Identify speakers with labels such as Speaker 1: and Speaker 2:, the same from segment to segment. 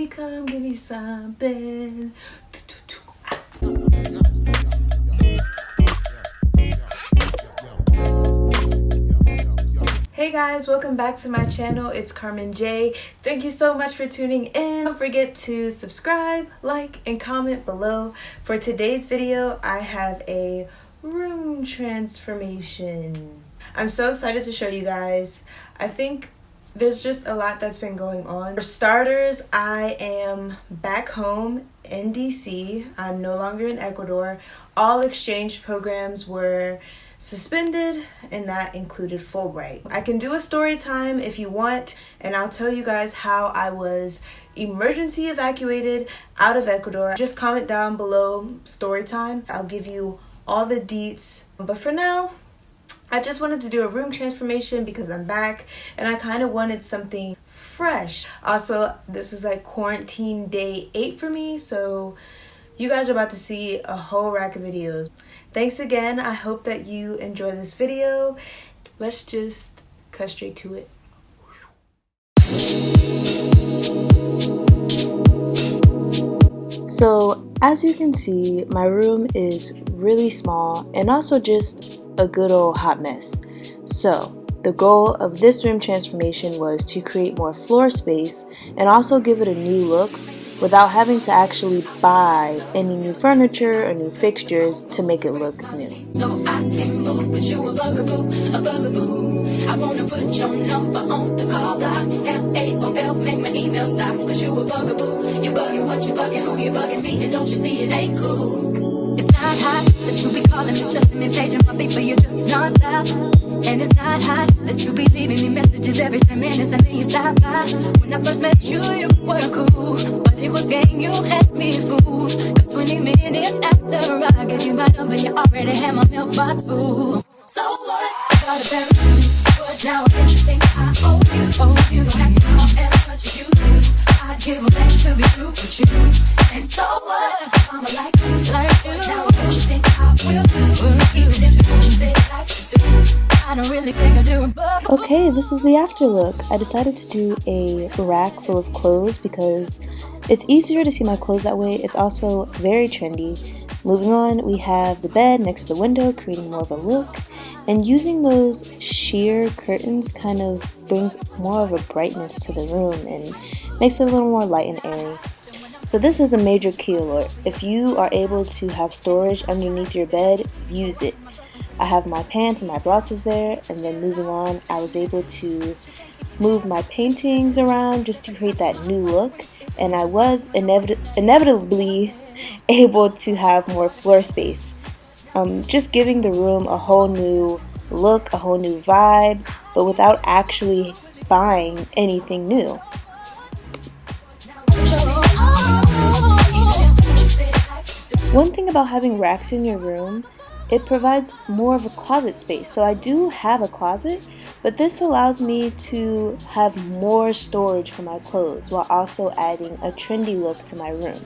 Speaker 1: come give me something. Hey guys, welcome back to my channel. It's Carmen J. Thank you so much for tuning in. Don't forget to subscribe, like, and comment below. For today's video, I have a room transformation. I'm so excited to show you guys. I think there's just a lot that's been going on. For starters, I am back home in DC. I'm no longer in Ecuador. All exchange programs were suspended, and that included Fulbright. I can do a story time if you want, and I'll tell you guys how I was emergency evacuated out of Ecuador. Just comment down below story time. I'll give you all the deets. But for now, I just wanted to do a room transformation because I'm back and I kind of wanted something fresh. Also, this is like quarantine day 8 for me, so you guys are about to see a whole rack of videos. Thanks again. I hope that you enjoy this video. Let's just cut straight to it. So, as you can see, my room is really small and also just a good old hot mess. So, the goal of this room transformation was to create more floor space and also give it a new look without having to actually buy any new furniture or new fixtures to make it look new.
Speaker 2: So I can move, but you a bugaboo. I wanna put your number on the call block. F-A-O-L, make my email stop, cause you a bugaboo. You bugging what you bugging, who you bugging me, and don't you see it ain't cool. It's not hot that you be calling me, stressing me, paging my beat, but you're just non-stop. And it's not hot that you be leaving me messages every 10 minutes and then you stop by. When I first met you, you were cool, but it was game, you had me fooled. Cause 20 minutes after I gave you my number, you already had my milk box full. So what? I got a parachute, but now I guess you think I owe you. You don't have to call as much as you do. I give them back to be true with you. And so what? I'm like you. Now I guess you think I will do. Even if you don't say it like you do. I don't really think I do a bug.
Speaker 1: Okay, this is the after look. I decided to do a rack full of clothes because it's easier to see my clothes that way. It's also very trendy. Moving on, we have the bed next to the window, creating more of a look. And using those sheer curtains kind of brings more of a brightness to the room and makes it a little more light and airy. So this is a major key alert. If you are able to have storage underneath your bed, use it. I have my pants and my blouses there, and then moving on, I was able to move my paintings around just to create that new look, and I was inevitably able to have more floor space. Just giving the room a whole new look, a whole new vibe, but without actually buying anything new. One thing about having racks in your room, it provides more of a closet space. So I do have a closet, but this allows me to have more storage for my clothes while also adding a trendy look to my room.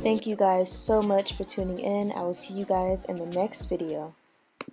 Speaker 1: Thank you guys so much for tuning in. I will see you guys in the next video.